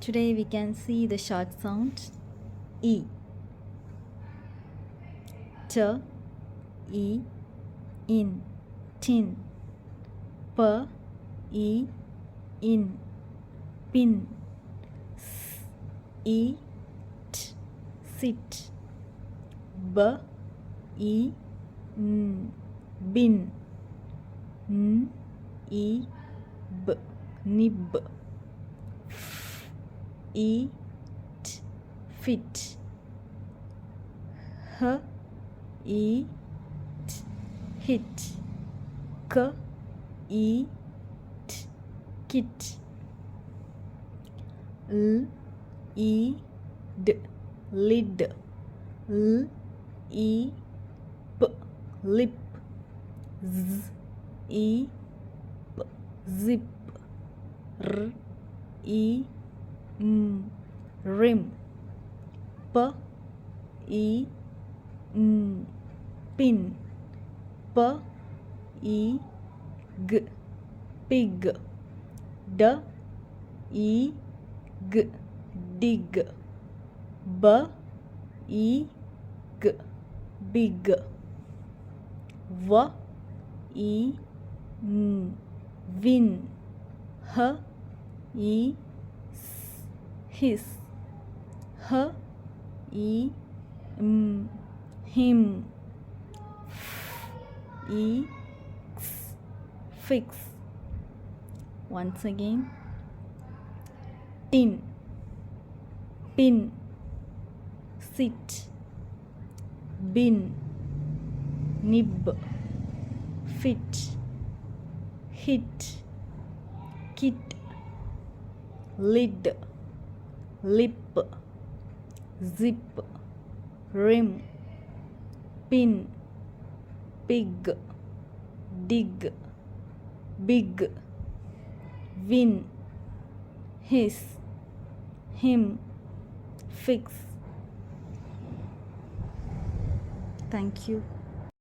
Today we can see the short sound E. T, E, in, tin. P, E, in, pin. S, E, t, sit. B, E, n, bin. N, E, b, nib. F, E, t, fit. H, E, t, hit. K, E, t, kit. L, E, d, lid. L, E, p, lip. Z, E, p, zip. R, E, m, rim. P, E, n, pin. P, E, g, pig. D, E, g, dig. B, E, g, big. V, E, n, win. H, E, s, his. H, E, m, him. F, E, x, fix. Once again. Tin, pin, sit. Bin, nib, fit. Hit, kit. Lid, lip. Zip, rim. Pin, pig. Dig, big. Win, his, him. Fix. Thank you.